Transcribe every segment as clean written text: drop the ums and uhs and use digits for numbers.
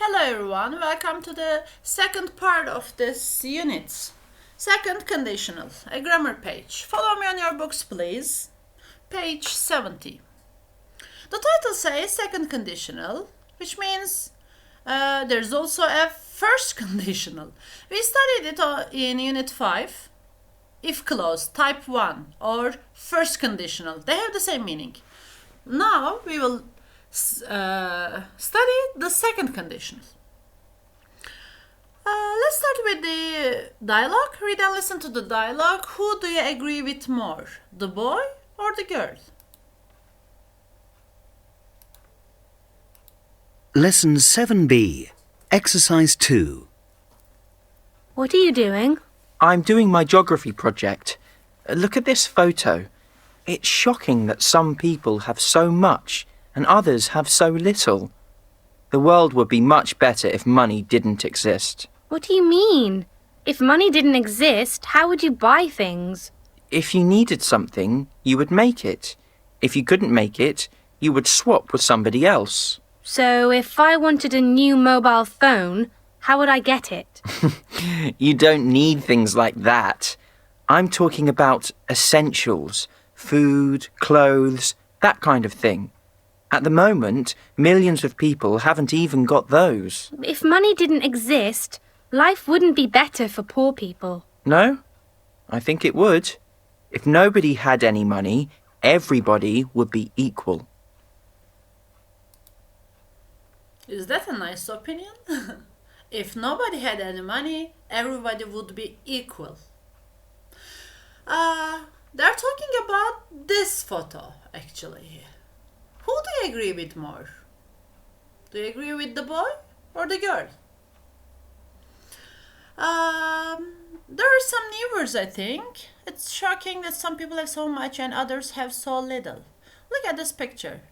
Hello everyone, welcome to the second part of this unit. Second conditional, a grammar page. Follow me on your books please. Page 70. The title says second conditional, which means there's also a first conditional. We studied it in Unit 5. If clause, type 1 or first conditional. They have the same meaning. Now we will study the second conditional. Let's start with the dialogue. Read and listen to the dialogue. Who do you agree with more, the boy or the girl? Lesson 7b, Exercise 2. What are you doing? I'm doing my geography project. Look at this photo. It's shocking that some people have so much and others have so little. The world would be much better if money didn't exist. What do you mean? If money didn't exist, how would you buy things? If you needed something, you would make it. If you couldn't make it, you would swap with somebody else. So if I wanted a new mobile phone, how would I get it? You don't need things like that. I'm talking about essentials, food, clothes, that kind of thing. At the moment, millions of people haven't even got those. If money didn't exist, life wouldn't be better for poor people. No? I think it would. If nobody had any money, everybody would be equal. Is that a nice opinion? If nobody had any money, everybody would be equal. They're talking about this photo, actually. Who do you agree with more? Do you agree with the boy or the girl? There are some new words, I think. It's shocking that some people have so much and others have so little. Look at this picture.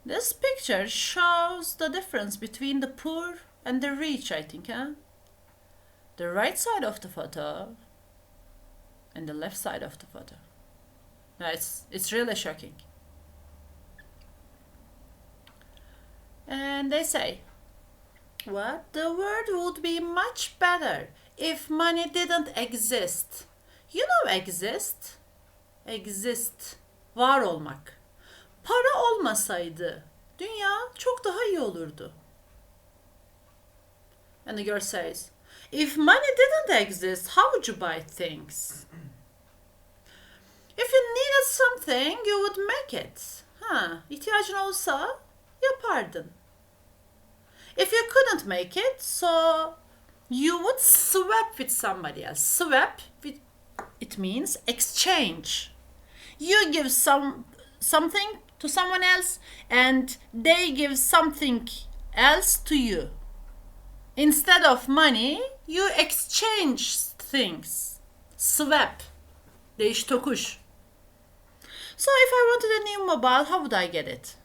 This picture shows the difference between the poor and the rich, I think, huh? The right side of the photo and the left side of the photo. It's really shocking. And they say, what? The world would be much better if money didn't exist. You know exist? Exist. Var olmak. Para olmasaydı dünya çok daha iyi olurdu. And the girl says, if money didn't exist, how would you buy things? If you needed something, you would make it. İhtiyacın olsa yapardın. If you couldn't make it, so you would swap with somebody else. Swap, it means exchange. You give something to someone else and they give something else to you. Instead of money, you exchange things. Swap. Değiş tokuş. So if I wanted a new mobile, how would I get it?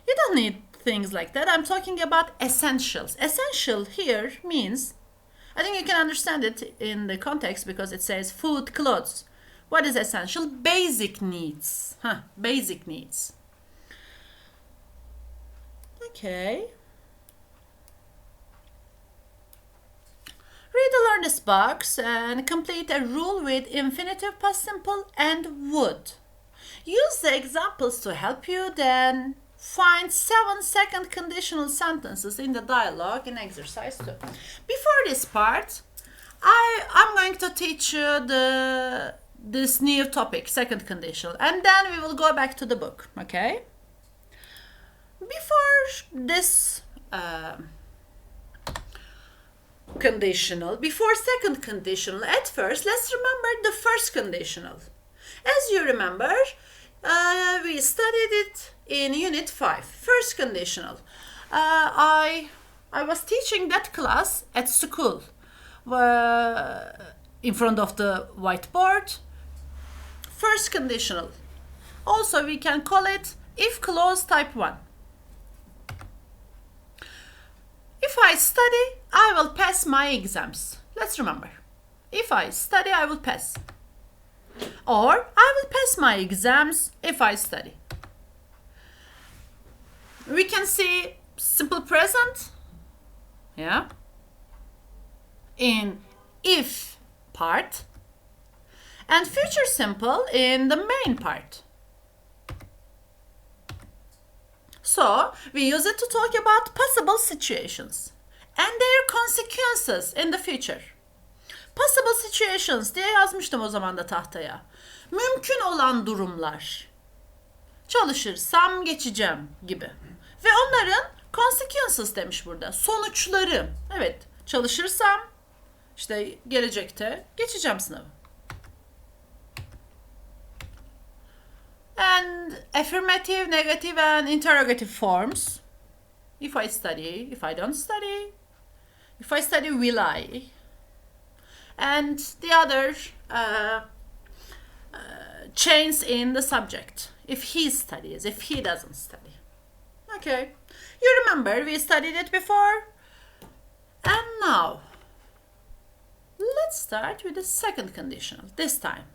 You don't need things like that. I'm talking about essentials. Essential here means, I think you can understand it in the context because it says food, clothes. What is essential? Basic needs. Basic needs. Okay. Read or learn this box and complete a rule with infinitive, past simple, and would. Use the examples to help you, then find 7 second conditional sentences in the dialogue in exercise 2. Before this part, I'm going to teach you this new topic, second conditional, and then we will go back to the book, okay? Before this conditional, before second conditional, at first, let's remember the first conditional. As you remember, we studied it in Unit 5, first conditional. I was teaching that class at school in front of the whiteboard. First conditional. Also, we can call it if clause type 1. If I study, I will pass my exams. Let's remember. If I study, I will pass. Or I will pass my exams if I study. we can see simple present, yeah, in if part, and future simple in the main part. So we use it to talk about possible situations and their consequences in the future. Possible situations diye yazmıştım o zaman da tahtaya. Mümkün olan durumlar. Çalışırsam geçeceğim gibi. Ve onların consequences demiş burada. Sonuçları. Evet, çalışırsam işte gelecekte geçeceğim sınavı. And affirmative, negative and interrogative forms. If I study, if I don't study. If I study, will I? And the other chains in the subject. If he studies, if he doesn't study. Okay. You remember we studied it before? And now, let's start with the second conditional, this time.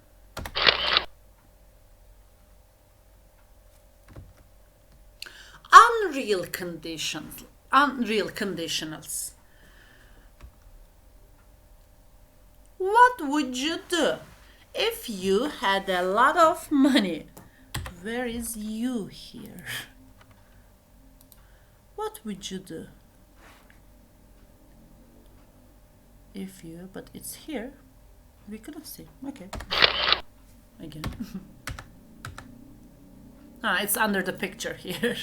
Unreal conditionals. What would you do if you had a lot of money? Where is you here? What would you do? If you, but it's here. We couldn't see. Okay. Again. It's under the picture here.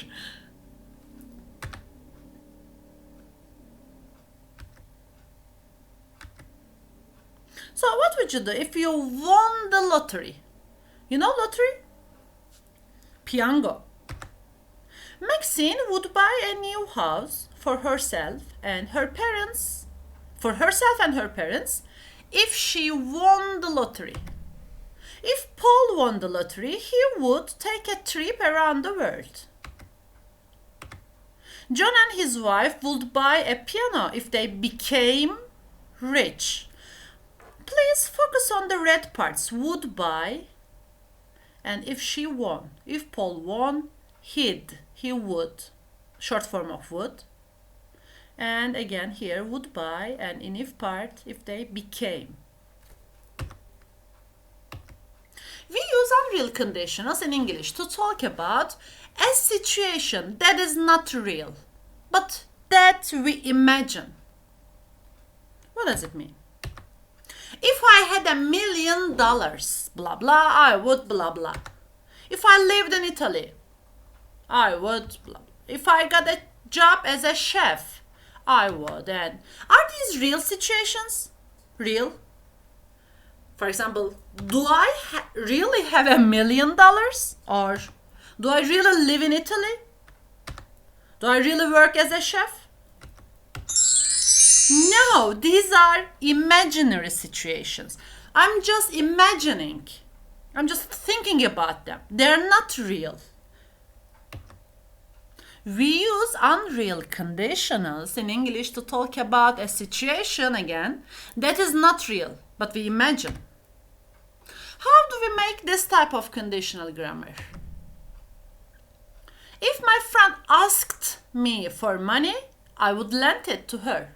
So what would you do if you won the lottery? You know lottery? Piango. Maxine would buy a new house for herself and her parents, if she won the lottery. If Paul won the lottery, he would take a trip around the world. John and his wife would buy a piano if they became rich. Please focus on the red parts. Would buy, and if she won. If Paul won, he would. Short form of would. And again here, would buy, and in if part, if they became. We use unreal conditionals in English to talk about a situation that is not real, but that we imagine. What does it mean? If I had $1 million, blah, blah, I would, blah, blah. If I lived in Italy, I would, blah. If I got a job as a chef, I would. And are these real situations? Real? For example, do I really have $1 million? Or do I really live in Italy? Do I really work as a chef? No, these are imaginary situations. I'm just imagining. I'm just thinking about them. They're not real. We use unreal conditionals in English to talk about a situation, again, that is not real, but we imagine. How do we make this type of conditional grammar? If my friend asked me for money, I would lend it to her.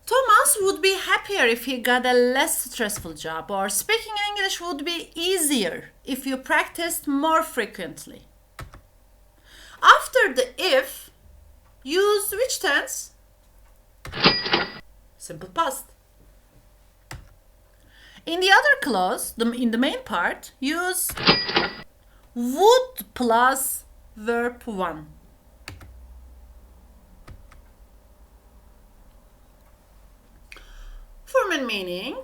Thomas would be happier if he got a less stressful job, or speaking English would be easier if you practiced more frequently. After the if, use which tense? Simple past. In the other clause, in the main part, use would plus verb 1. Form and meaning.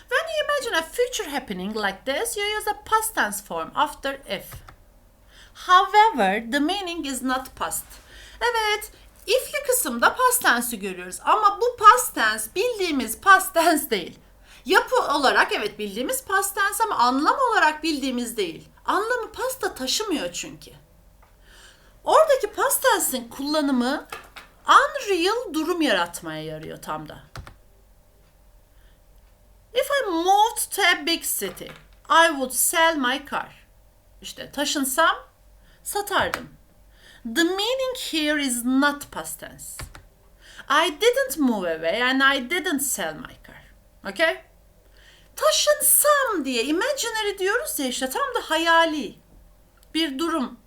When you imagine a future happening like this, you use a past tense form after if. However, the meaning is not past. Evet, if'li kısımda past tense'i görüyoruz ama bu past tense bildiğimiz past tense değil. Yapı olarak evet bildiğimiz past tense ama anlam olarak bildiğimiz değil. Anlamı pasta taşımıyor çünkü. Oradaki past tense'in kullanımı unreal durum yaratmaya yarıyor tam da. If I moved to a big city, I would sell my car. İşte taşınsam satardım. The meaning here is not past tense. I didn't move away and I didn't sell my car. Okay? Taşınsam diye imaginary diyoruz ya, işte tam da hayali bir durum.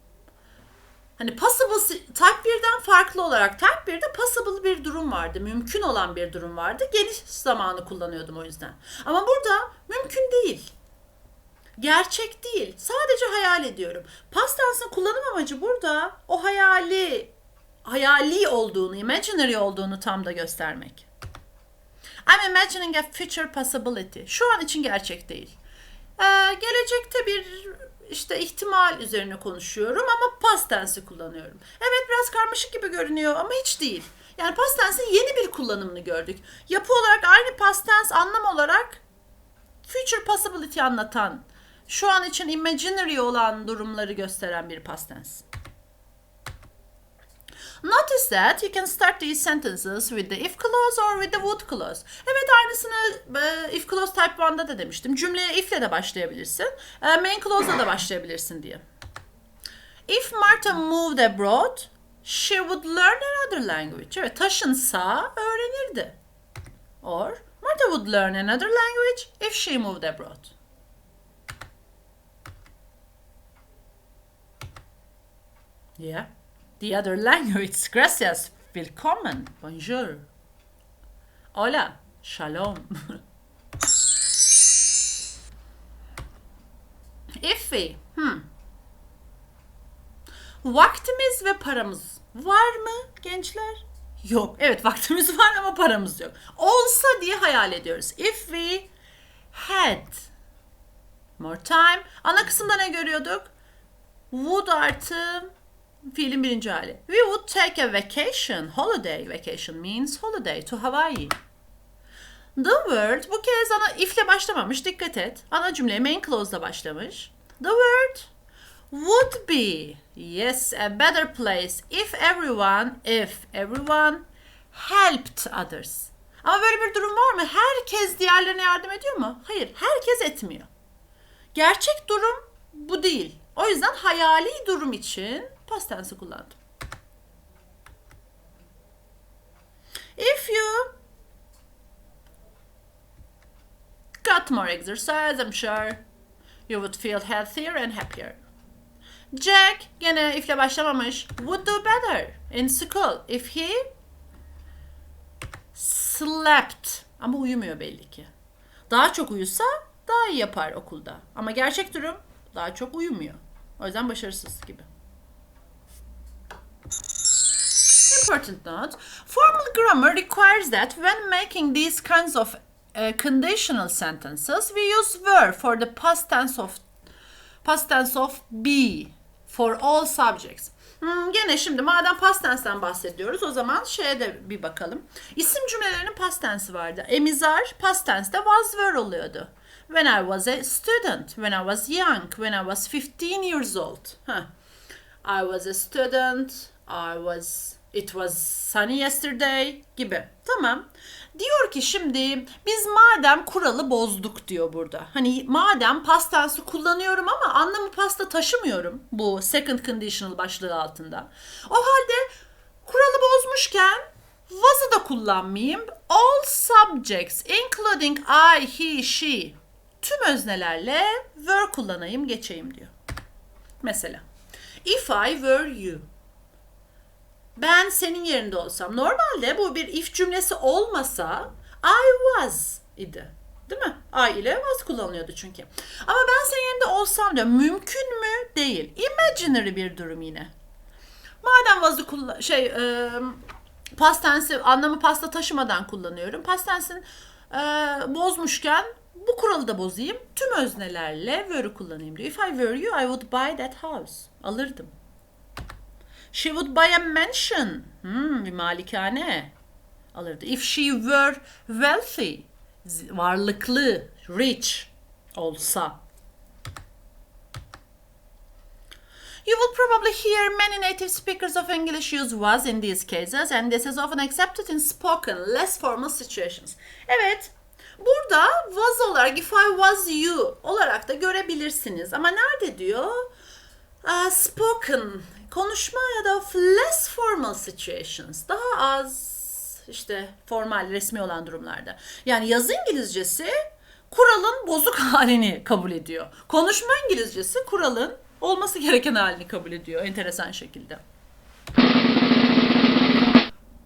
Hani possible type 1'den farklı olarak type 1'de possible bir durum vardı. Mümkün olan bir durum vardı. Geniş zamanı kullanıyordum o yüzden. Ama burada mümkün değil. Gerçek değil. Sadece hayal ediyorum. Past tense'ın kullanım amacı burada o hayali olduğunu, imaginary olduğunu tam da göstermek. I'm imagining a future possibility. Şu an için gerçek değil. Gelecekte bir işte ihtimal üzerine konuşuyorum ama past tense'i kullanıyorum. Evet, biraz karmaşık gibi görünüyor ama hiç değil. Yani past tense'in yeni bir kullanımını gördük. Yapı olarak aynı past tense, anlam olarak future possibility anlatan, şu an için imaginary olan durumları gösteren bir past tense. Notice that you can start these sentences with the if clause or with the would clause. Evet, aynısını if clause type 1'da da demiştim. Cümleye if ile de başlayabilirsin. Main clause'la da başlayabilirsin diye. If Martha moved abroad, she would learn another language. Evet, taşınsa öğrenirdi. Or Martha would learn another language if she moved abroad. Yeah. The other language, gracias, willkommen, bonjour, hola, shalom. Iffy, Vaktimiz ve paramız var mı gençler? Yok. Evet, vaktimiz var ama paramız yok. Olsa diye hayal ediyoruz. If we had more time. Ana kısımda ne görüyorduk? Would artı fiilin birinci hali. We would take a vacation. Holiday. Vacation means holiday to Hawaii. The word bu kez ana if'le başlamamış. Dikkat et. Ana cümle main clause'la başlamış. The word would be, yes, a better place if everyone helped others. Ama böyle bir durum var mı? Herkes diğerlerine yardım ediyor mu? Hayır, herkes etmiyor. Gerçek durum bu değil. O yüzden hayali durum için past tense'i kullandım. If you got more exercise, I'm sure you would feel healthier and happier. Jack, gene if'le başlamamış, would do better in school if he slept. Ama uyumuyor belli ki. Daha çok uyusa daha iyi yapar okulda. Ama gerçek durum daha çok uyumuyor. O yüzden başarısız gibi. Important note. Formal grammar requires that when making these kinds of conditional sentences, we use were for the past tense of be for all subjects. Gene şimdi madem past tense'ten bahsediyoruz, o zaman şeye de bir bakalım. İsim cümlelerinin past tense'i vardı. Emizar past tense'de was were oluyordu. When I was a student, when I was young, when I was 15 years old. I was a student, it was sunny yesterday gibi. Tamam. Diyor ki şimdi biz madem kuralı bozduk diyor burada. Hani madem past tense'ı kullanıyorum ama anlamı past'a taşımıyorum bu second conditional başlığı altında. O halde kuralı bozmuşken was'ı da kullanmayayım. All subjects including I, he, she tüm öznelerle were kullanayım, geçeyim diyor. Mesela if I were you. Ben senin yerinde olsam. Normalde bu bir if cümlesi olmasa I was idi. Değil mi? I ile was kullanılıyordu çünkü. Ama ben senin yerinde olsam diyor. Mümkün mü? Değil. Imaginary bir durum yine. Madem was'ı past tense anlamı past'a taşımadan kullanıyorum. Past tense'in bozmuşken bu kuralı da bozayım. Tüm öznelerle were'ü kullanayım diyor. If I were you, I would buy that house. Alırdım. She would buy a mansion. Bir malikane alırdı. If she were wealthy, varlıklı, rich olsa. You will probably hear many native speakers of English use was in these cases, and this is often accepted in spoken, less formal situations. Evet, Burada was olarak if I was you olarak da görebilirsiniz. Ama nerede diyor? Spoken, konuşma ya da less formal situations. Daha az işte formal, resmi olan durumlarda. Yani yazı İngilizcesi kuralın bozuk halini kabul ediyor. Konuşma İngilizcesi kuralın olması gereken halini kabul ediyor enteresan şekilde.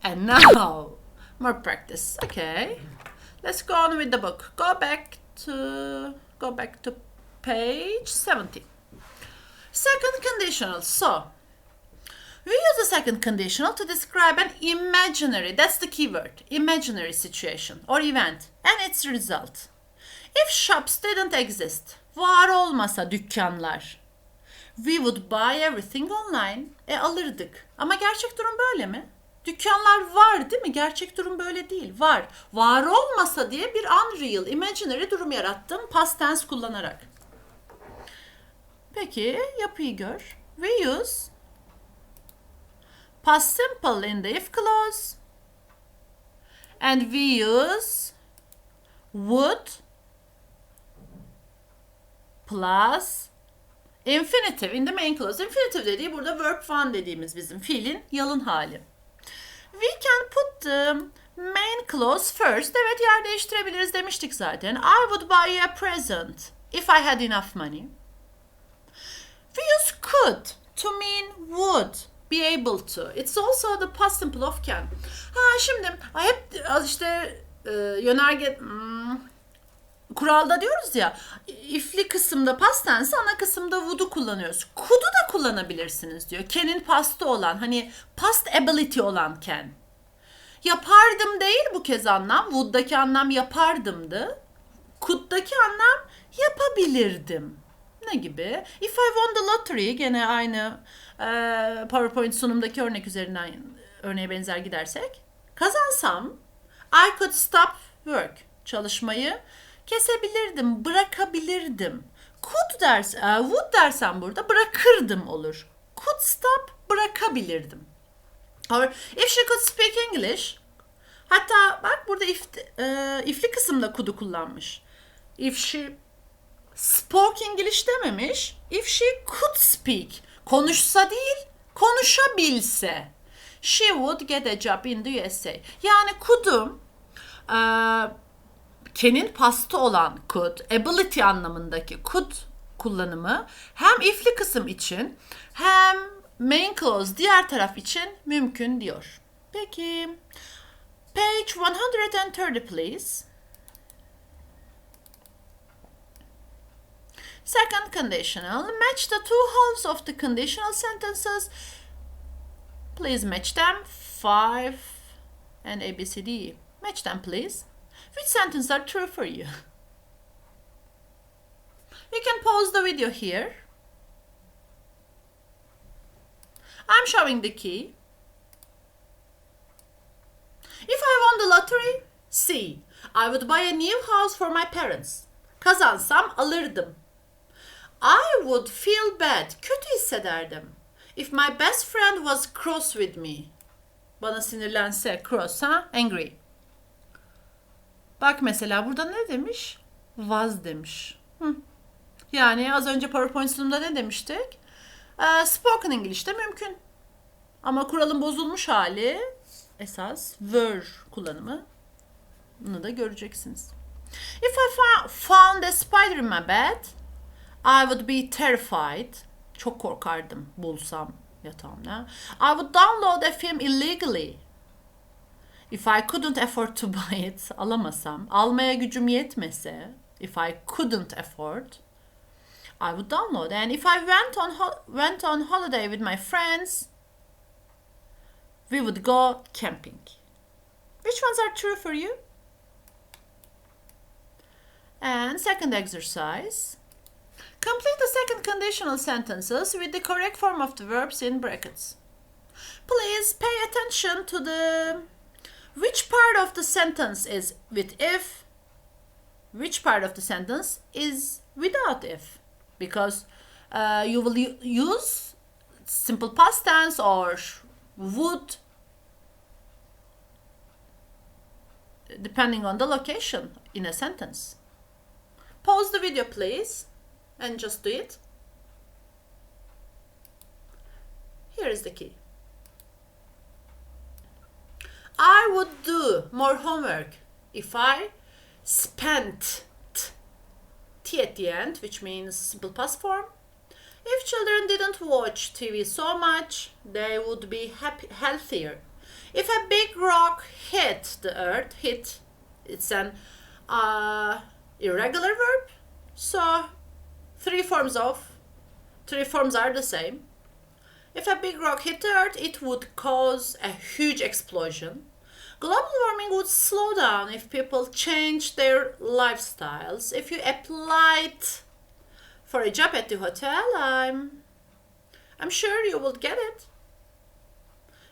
And now, more practice. Okay. Let's go on with the book. Go back to page 70. Second conditional. So, we use the second conditional to describe an imaginary, that's the key word, imaginary situation or event and its result. If shops didn't exist, var olmasa dükkanlar, we would buy everything online. Alırdık. Ama gerçek durum böyle mi? Dükkanlar var değil mi? Gerçek durum böyle değil. Var. Var olmasa diye bir unreal, imaginary durum yarattım past tense kullanarak. Peki yapıyı gör. We use past simple in the if clause and we use would plus infinitive in the main clause. Infinitive dediği burada verb one dediğimiz bizim fiilin yalın hali. We can put the main clause first. Evet, yer değiştirebiliriz demiştik zaten. I would buy you a present if I had enough money. We use could to mean would be able to. It's also the past simple of can. Şimdi hep işte yönerge kuralda diyoruz ya, if'li kısımda past tense, ana kısımda would'u kullanıyoruz. Could'u da kullanabilirsiniz diyor. Can'in past'ı olan, hani past ability olan can. Yapardım değil bu kez anlam. Would'daki anlam yapardımdı. Could'daki anlam yapabilirdim. Ne gibi? If I won the lottery, gene aynı PowerPoint sunumdaki örnek üzerinden örneğe benzer gidersek. Kazansam I could stop work. Çalışmayı kesebilirdim, bırakabilirdim. Would dersem burada bırakırdım olur. Could stop, bırakabilirdim. Or if she could speak English, hatta bak burada if'li kısımda could'u kullanmış. If she spoke English dememiş. If she could speak, konuşsa değil, konuşabilse. She would get a job in the USA. Yani could'um can'in pastı olan could, ability anlamındaki could kullanımı hem if'li kısım için hem main clause diğer taraf için mümkün diyor. Peki, page 130 please. Second conditional, match the two halves of the conditional sentences. Please match them. 5 and ABCD. Match them, please. Which sentences are true for you? You can pause the video here. I'm showing the key. If I won the lottery, C. I would buy a new house for my parents. Kazansam alırdım. I would feel bad. Kötü hissederdim. If my best friend was cross with me. Bana sinirlense, cross, ha? Angry. Bak mesela burada ne demiş? Was demiş. Yani az önce PowerPoint sunumda ne demiştik? Spoken English'te mümkün. Ama kuralın bozulmuş hali esas were kullanımı. Bunu da göreceksiniz. If I found a spider in my bed, I would be terrified. Çok korkardım bulsam yatağımda. I would download a film illegally. If I couldn't afford to buy it, alamasam, almaya gücüm yetmese, if I couldn't afford, I would download. And if I went on holiday with my friends, we would go camping. Which ones are true for you? And second exercise. Complete the second conditional sentences with the correct form of the verbs in brackets. Please pay attention to which part of the sentence is with if, which part of the sentence is without if. Because you will use simple past tense or would, depending on the location. in a sentence. Pause the video, please, and just do it. Here is the key. I would do more homework if I spent t at the end, which means simple past form. If children didn't watch TV so much, they would be healthier. If a big rock hit the earth, it's an irregular verb, so three forms are the same. If a big rock hit the earth, it would cause a huge explosion. Global warming would slow down if people changed their lifestyles. If you applied for a job at the hotel, I'm sure you would get it.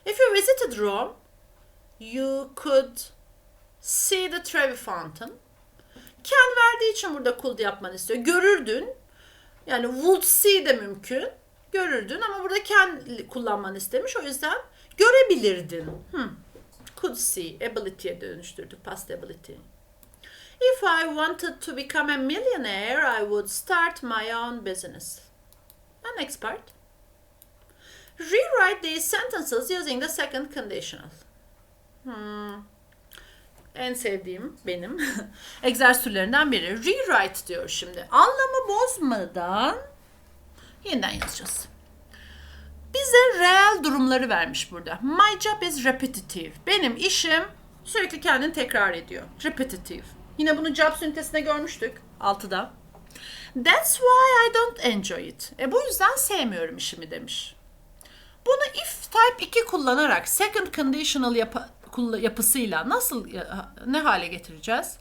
If you visited Rome, you could see the Trevi Fountain. Can verdiği için burada could yapmanı istiyor. Görürdün. Yani would see de mümkün. Görürdün ama burada can kullanmanı istemiş. O yüzden görebilirdin. Could see. Ability'ye dönüştürdük. Past ability. If I wanted to become a millionaire, I would start my own business. And next part. Rewrite these sentences using the second conditional. En sevdiğim benim egzersiz türlerinden biri. Rewrite diyor şimdi. Anlamı bozmadan yeniden yazacağız. Bize reel durumları vermiş burada. My job is repetitive. Benim işim sürekli kendini tekrar ediyor. Repetitive. Yine bunu jobs ünitesinde görmüştük. 6'da. That's why I don't enjoy it. Bu yüzden sevmiyorum işimi demiş. Bunu if type 2 kullanarak second conditional yapısıyla ne hale getireceğiz?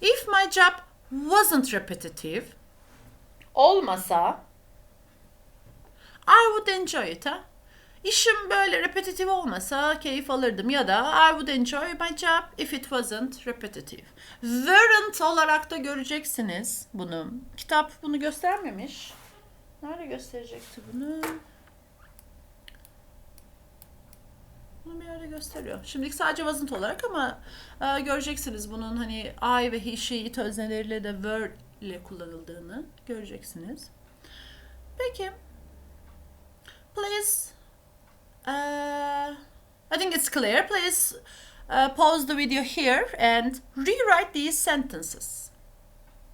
If my job wasn't repetitive olmasa I would enjoy it. İşim böyle repetitif olmasa keyif alırdım ya da I would enjoy my job if it wasn't repetitive. Weren't olarak da göreceksiniz bunu. Kitap bunu göstermemiş. Nerede gösterecekti bunu? Bunu bir yerde gösteriyor. Şimdilik sadece wasn't olarak ama göreceksiniz bunun hani I ve he, she, it özneleriyle de were ile kullanıldığını göreceksiniz. Peki. Please, I think it's clear. Please pause the video here and rewrite these sentences.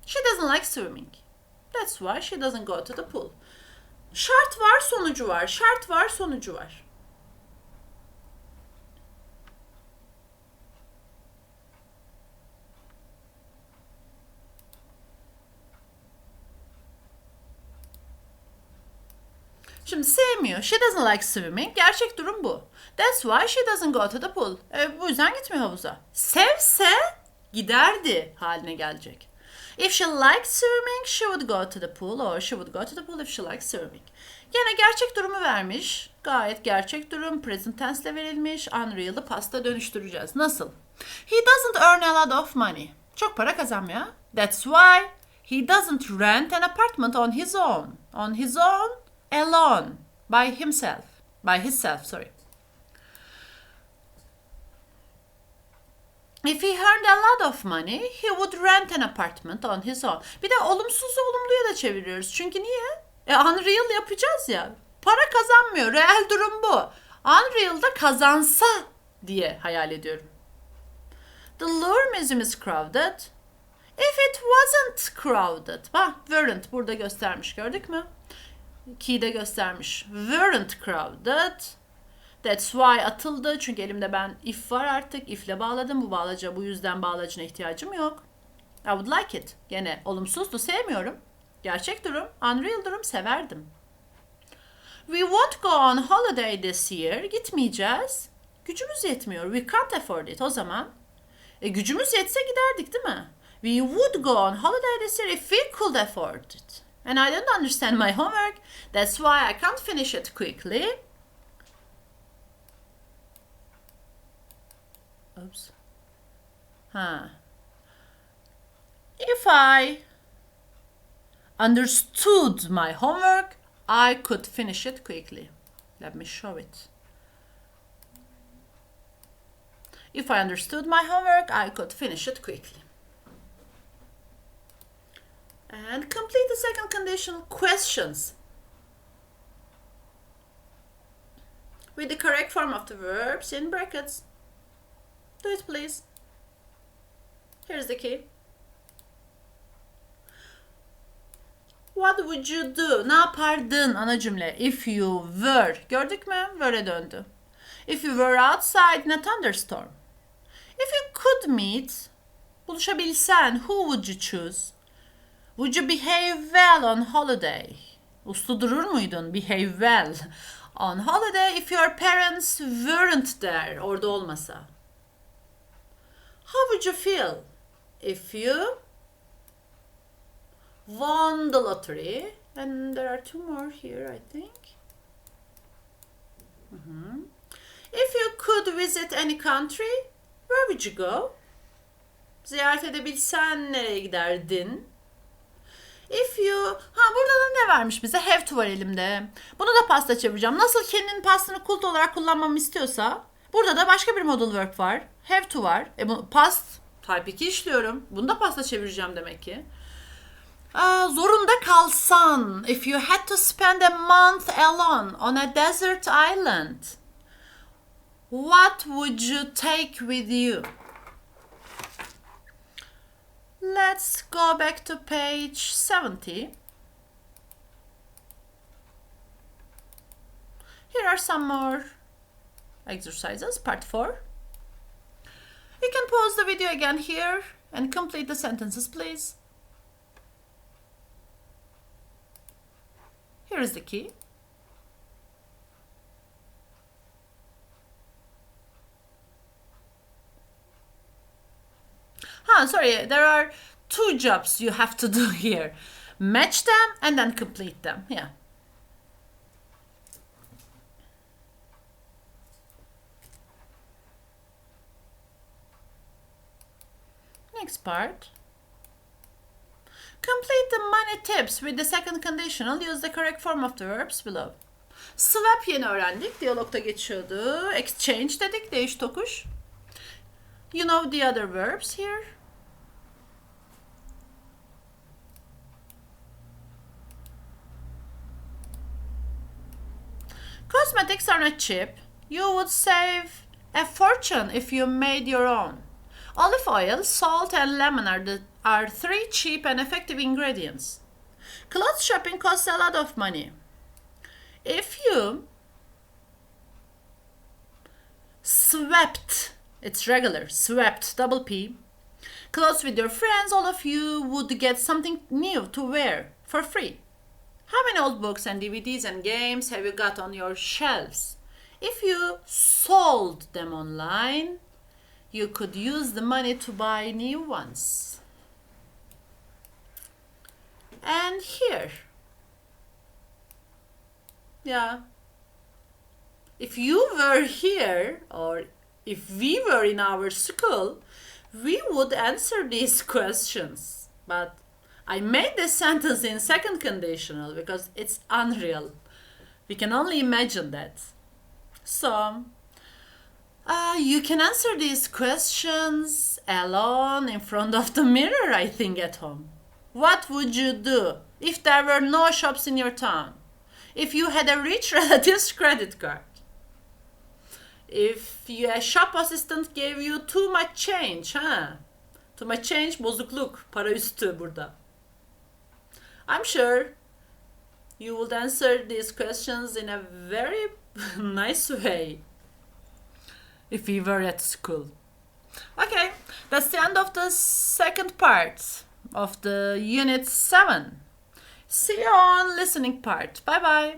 She doesn't like swimming. That's why she doesn't go to the pool. Şart var, sonucu var. Şart var, sonucu var. Şimdi sevmiyor. She doesn't like swimming. Gerçek durum bu. That's why she doesn't go to the pool. Bu yüzden gitmiyor havuza. Sevse giderdi haline gelecek. If she likes swimming, she would go to the pool or she would go to the pool if she likes swimming. Gene gerçek durumu vermiş. Gayet gerçek durum. Present tense ile verilmiş. Unreal'ı past'a dönüştüreceğiz. Nasıl? He doesn't earn a lot of money. Çok para kazanmıyor. That's why he doesn't rent an apartment on his own. On his own, alone. By himself. By himself, sorry. If he earned a lot of money, he would rent an apartment on his own. Bir de olumsuzu olumluya da çeviriyoruz. Çünkü niye? Unreal yapacağız ya. Para kazanmıyor. Real durum bu. Unreal'da kazansa diye hayal ediyorum. The Louvre Museum is crowded. If it wasn't crowded. Bak, weren't burada göstermiş. Gördük mü? Key'de göstermiş. Weren't crowded. That's why atıldı. Çünkü elimde ben if var artık. If'le bağladım. Bu yüzden bağlacına ihtiyacım yok. I would like it. Gene olumsuzdu. Sevmiyorum. Gerçek durum. Unreal durum. Severdim. We won't go on holiday this year. Gitmeyeceğiz. Gücümüz yetmiyor. We can't afford it. O zaman gücümüz yetse giderdik değil mi? We would go on holiday this year if we could afford it. And I don't understand my homework. That's why I can't finish it quickly. Oops. If I understood my homework, I could finish it quickly. Let me show it. If I understood my homework, I could finish it quickly. And complete the second conditional questions with the correct form of the verbs in brackets. Do it, please. Here's the key. What would you do? Ne yapardın ana cümle. If you were. Gördük mü? Were'e döndü. If you were outside in a thunderstorm. If you could meet, buluşabilsen, who would you choose? Would you behave well on holiday? Uslu durur muydun? Behave well. On holiday if your parents weren't there. Orada olmasa. How would you feel if you won the lottery? And there are two more here, I think. If you could visit any country, where would you go? Ziyaret edebilsen nereye giderdin? If you... burada da ne vermiş bize? Have to var elimde. Bunu da pasta çevireceğim. Nasıl kendinin pastını kult olarak kullanmamı istiyorsa, burada da başka bir modal verb var. Have to var. Bu past type 2 işliyorum. Bunu da pasta çevireceğim demek ki. Zorunda kalsan. If you had to spend a month alone on a desert island, what would you take with you? Let's go back to page 70. Here are some more exercises, part 4. You can pause the video again here and complete the sentences, please. Here is the key. Sorry, there are 2 jobs you have to do here. Match them and then complete them. Yeah. Next part. Complete the money tips with the second conditional. Use the correct form of the verbs below. Swap yeni öğrendik. Diyalogda geçiyordu. Exchange dedik. Değiş tokuş. You know the other verbs here. Cosmetics are not cheap. You would save a fortune if you made your own. Olive oil, salt, and lemon are 3 cheap and effective ingredients. Clothes shopping costs a lot of money. If you swept, it's regular, swept, double P, clothes with your friends, all of you would get something new to wear for free. How many old books and DVDs and games have you got on your shelves? If you sold them online, you could use the money to buy new ones. And here, yeah, if you were here or if we were in our school, we would answer these questions. But I made this sentence in second conditional because it's unreal. We can only imagine that. So, you can answer these questions alone in front of the mirror, I think, at home. What would you do if there were no shops in your town? If you had a rich relative's credit card? If a shop assistant gave you too much change, Too much change, bozukluk, para üstü burada. I'm sure you would answer these questions in a very nice way if we were at school. Okay, that's the end of the second part of the Unit 7. See you on listening part. Bye bye.